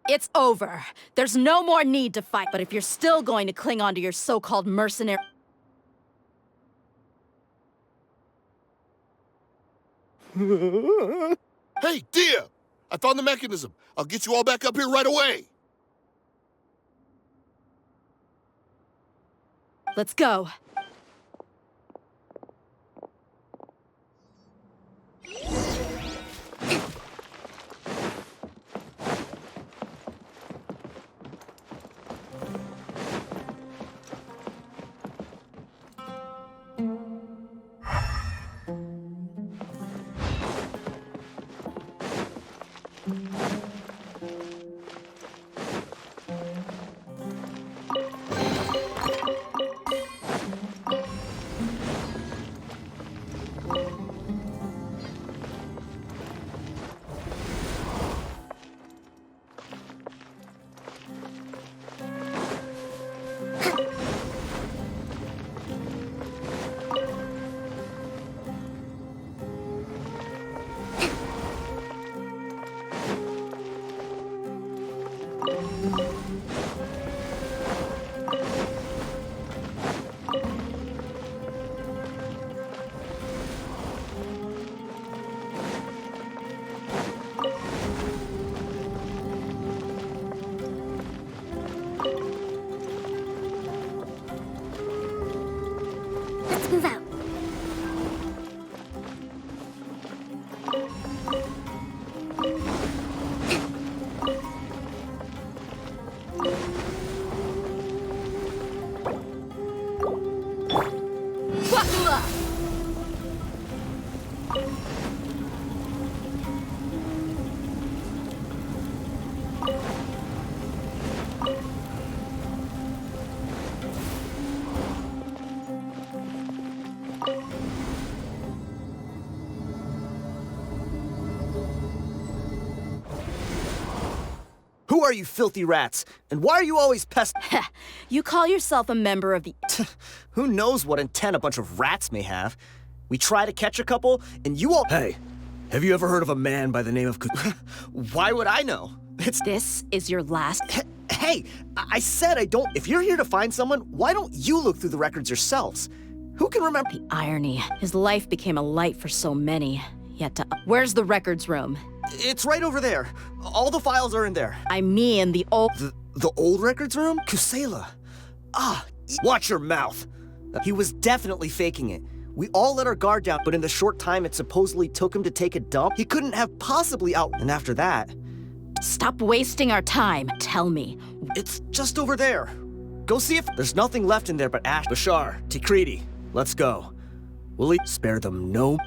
It's over. There's no more need to fight. But if you're still going to cling on to your so-called mercenary... Hey, Dehya! I found the mechanism. I'll get you all back up here right away. Let's go. Let's move out. Buckle up! Who are you filthy rats? And why are you always You call yourself a member of the... Who knows what intent a bunch of rats may have? We try to catch a couple, and you all... Hey, have you ever heard of a man by the name of... Why would I know? This is your last... Hey, I said I don't... If you're here to find someone, why don't you look through the records yourselves? Who can remember... The irony. His life became a light for so many, yet to... Where's the records room? It's right over there. All the files are in there. I mean the old... The old records room? Kusela. Watch your mouth. He was definitely faking it. We all let our guard down, but in the short time it supposedly took him to take a dump, he couldn't have possibly out... And after that... Stop wasting our time. Tell me. It's just over there. Go see if... There's nothing left in there but ash. Bashar, Tikriti, let's go. We'll spare them no...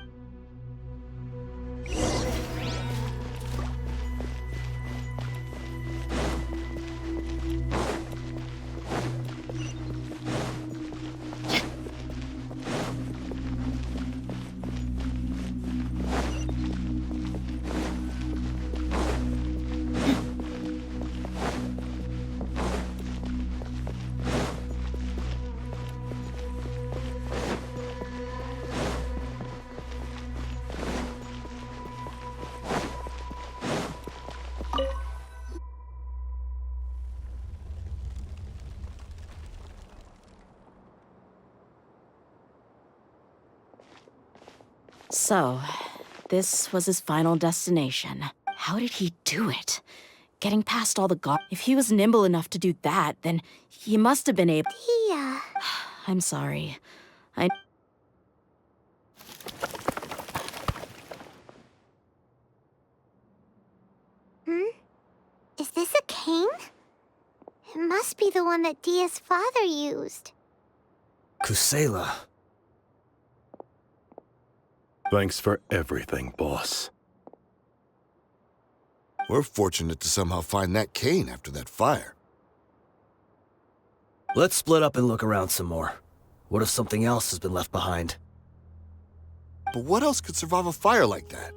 So, this was his final destination. How did he do it? Getting past all the guards. If he was nimble enough to do that, then he must have been able. Yeah. I'm sorry. Is this a cane? It must be the one that Dia's father used. Kusela. Thanks for everything, boss. We're fortunate to somehow find that cane after that fire. Let's split up and look around some more. What if something else has been left behind? But what else could survive a fire like that?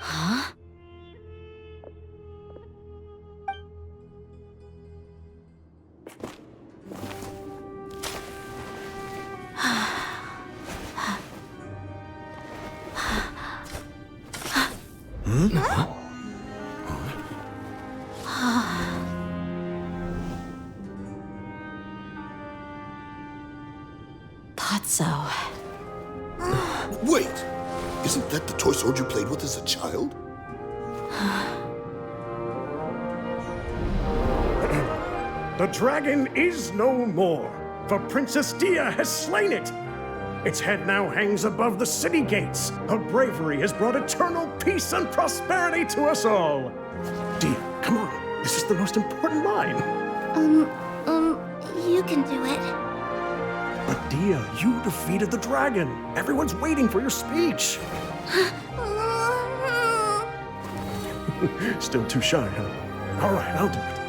Huh? Potso. Wait! Isn't that the toy sword you played with as a child? The dragon is no more, for Princess Dehya has slain it. Its head now hangs above the city gates. Her bravery has brought eternal peace and prosperity to us all. Dehya, come on. This is the most important line. You can do it. But Dehya, you defeated the dragon. Everyone's waiting for your speech. Still too shy, huh? All right, I'll do it.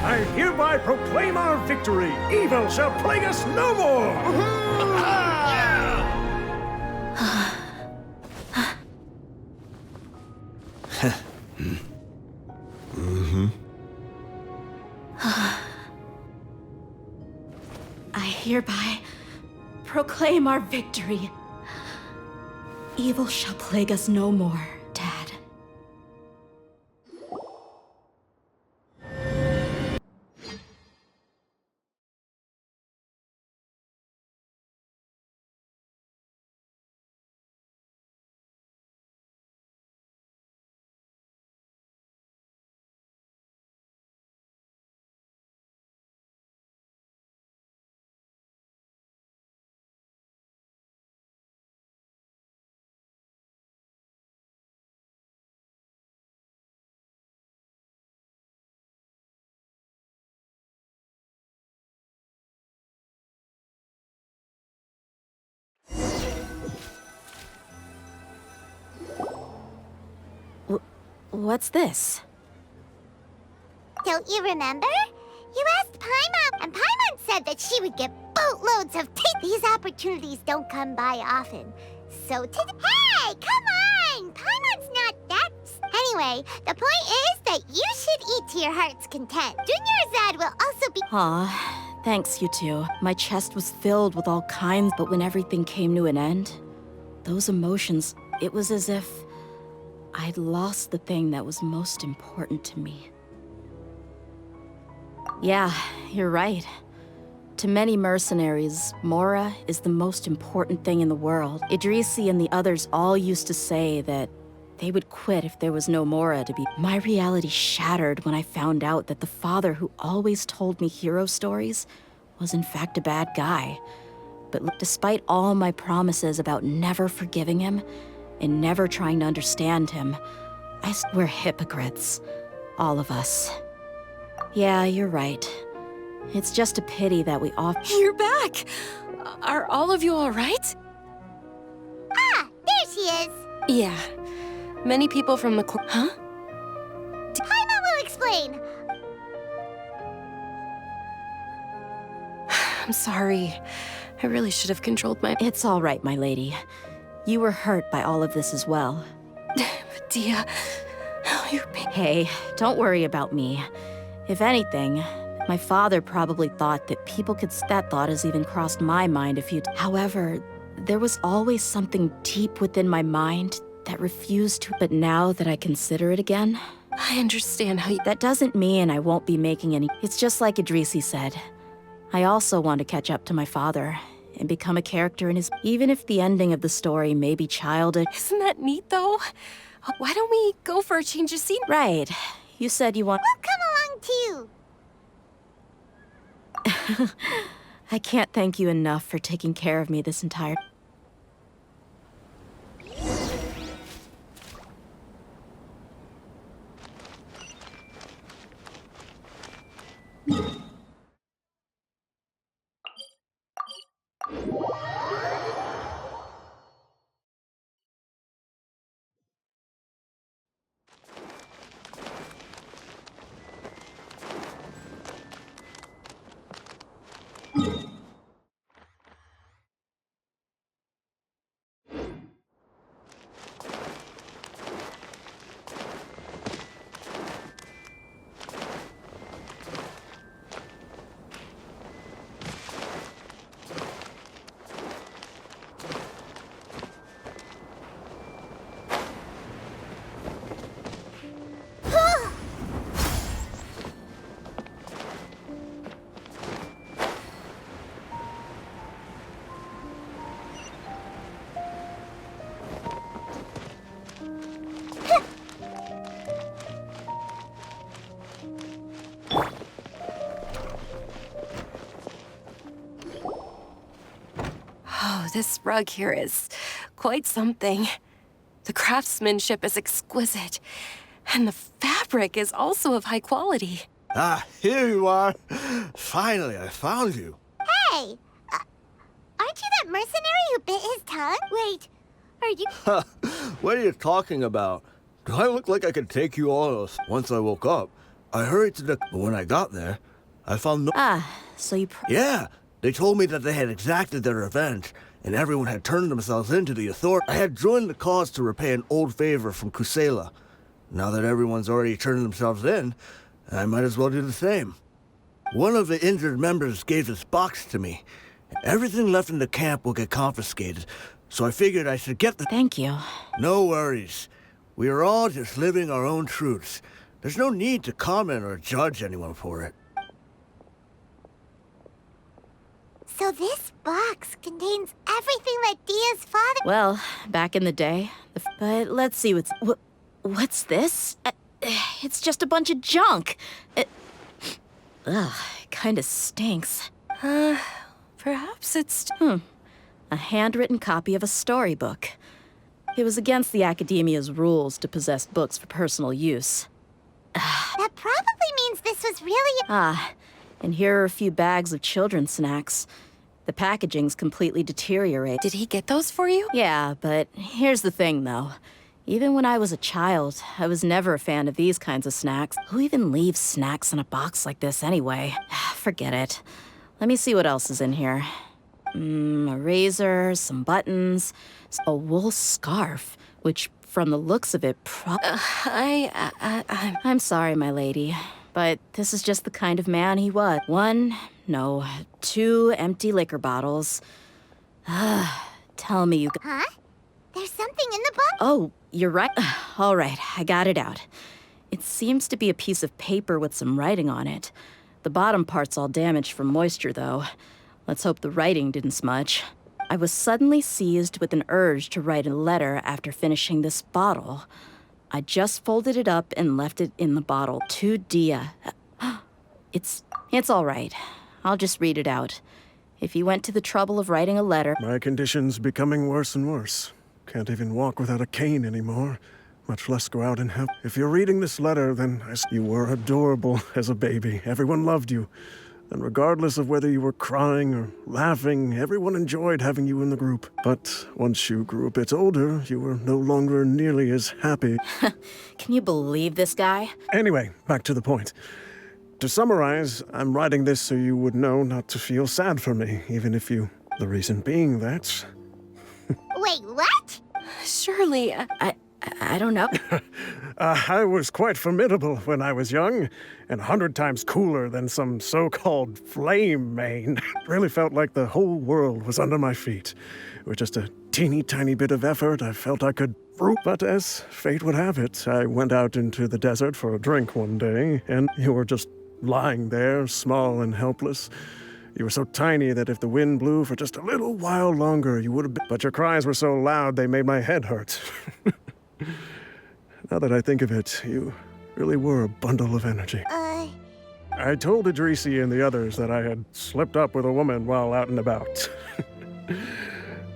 I hereby proclaim our victory. Evil shall plague us no more. I hereby proclaim our victory. Evil shall plague us no more, Dad. What's this? Don't you remember? You asked Paimon, and Paimon said that she would get boatloads of tea. These opportunities don't come by often. So hey, come on! Paimon's not that... Anyway, the point is that you should eat to your heart's content. Junior Zad will also be... Aw, thanks, you two. My chest was filled with all kinds, but when everything came to an end, those emotions, it was as if I'd lost the thing that was most important to me. Yeah, you're right. To many mercenaries, Mora is the most important thing in the world. Idrisi and the others all used to say that they would quit if there was no Mora to be. My reality shattered when I found out that the father who always told me hero stories was in fact a bad guy. But despite all my promises about never forgiving him and never trying to understand him, we're hypocrites. All of us. Yeah, you're right. It's just a pity that we often... You're back! Are all of you all right? Ah, there she is! Yeah. Many people from the Huh? Paimon will explain. I'm sorry. I really should have controlled my... It's all right, my lady. You were hurt by all of this as well. Dehya, you're... Hey, don't worry about me. If anything, my father probably thought that people could... That thought has even crossed my mind a few times. However, there was always something deep within my mind that refused to... But now that I consider it again... I understand how you... That doesn't mean I won't be making any... It's just like Idrisi said. I also want to catch up to my father, and become a character in his... Even if the ending of the story may be childish... Isn't that neat, though? Why don't we go for a change of scene? Right. You said you want... We'll come along too. I can't thank you enough for taking care of me this entire... Oh, this rug here is quite something. The craftsmanship is exquisite, and the fabric is also of high quality. Ah, here you are. Finally, I found you. Hey! Aren't you that mercenary who bit his tongue? Wait, are you... What are you talking about? Do I look like I could take you on us? Once I woke up, I hurried to the... But when I got there, I found no... Ah, so you... Yeah, they told me that they had exacted their revenge, and everyone had turned themselves into the authority. I had joined the cause to repay an old favor from Kusela. Now that everyone's already turned themselves in, I might as well do the same. One of the injured members gave this box to me. Everything left in the camp will get confiscated, so I figured I should get the... Thank you. No worries. We are all just living our own truths. There's no need to comment or judge anyone for it. So this box contains everything that Dia's father... Well, back in the day... But let's see what's... What's this? It's just a bunch of junk. Ugh, it kinda stinks. Perhaps it's... A handwritten copy of a storybook. It was against the Academia's rules to possess books for personal use. That probably means this was really... And here are a few bags of children's snacks. The packaging's completely deteriorated. Did he get those for you? Yeah, but here's the thing, though. Even when I was a child, I was never a fan of these kinds of snacks. Who even leaves snacks in a box like this anyway? Forget it. Let me see what else is in here. A razor, some buttons, a wool scarf, which, from the looks of it, I'm sorry, my lady, but this is just the kind of man he was. 2 empty liquor bottles. Tell me you... Huh? There's something in the box? Oh, you're right. All right, I got it out. It seems to be a piece of paper with some writing on it. The bottom part's all damaged from moisture, though. Let's hope the writing didn't smudge. I was suddenly seized with an urge to write a letter after finishing this bottle. I just folded it up and left it in the bottle. To Dehya. It's all right. I'll just read it out. If you went to the trouble of writing a letter... My condition's becoming worse and worse. Can't even walk without a cane anymore, much less go out and help. If you're reading this letter, then you were adorable as a baby. Everyone loved you. And regardless of whether you were crying or laughing, everyone enjoyed having you in the group. But once you grew a bit older, you were no longer nearly as happy. Can you believe this guy? Anyway, back to the point. To summarize, I'm writing this so you would know not to feel sad for me, even if you... The reason being that... Wait, what? Surely... I don't know. I was quite formidable when I was young, and 100 times cooler than some so-called flame main. Really felt like the whole world was under my feet. With just a teeny tiny bit of effort, I felt I could... But as fate would have it, I went out into the desert for a drink one day, and you were just lying there, small and helpless. You were so tiny that if the wind blew for just a little while longer, you would have been. But your cries were so loud they made my head hurt. Now that I think of it, you really were a bundle of energy. I told Idrisi and the others that I had slipped up with a woman while out and about.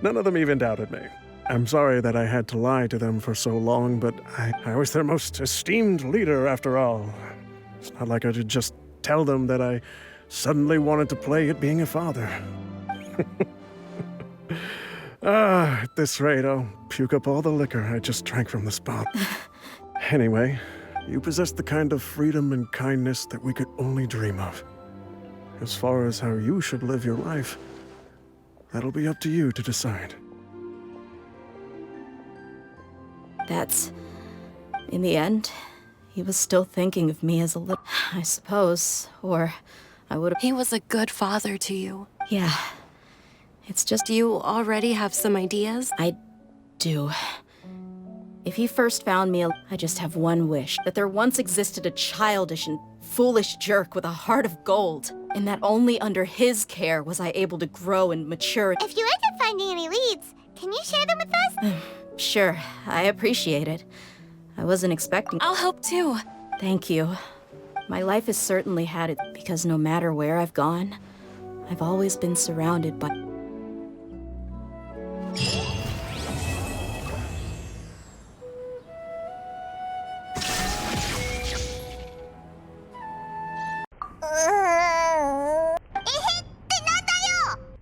None of them even doubted me. I'm sorry that I had to lie to them for so long, but I was their most esteemed leader after all. It's not like I could just tell them that I suddenly wanted to play at being a father. At this rate, I'll puke up all the liquor I just drank from the spot. Anyway, you possess the kind of freedom and kindness that we could only dream of. As far as how you should live your life, that'll be up to you to decide. That's... In the end, he was still thinking of me as a little... I suppose, or I would have... He was a good father to you. Yeah. It's just... Do you already have some ideas? I do. If he first found me, I just have one wish. That there once existed a childish and foolish jerk with a heart of gold. And that only under his care was I able to grow and mature. If you end up finding any leads, can you share them with us? Sure, I appreciate it. I wasn't expecting... I'll help too. Thank you. My life has certainly had it, because no matter where I've gone, I've always been surrounded by...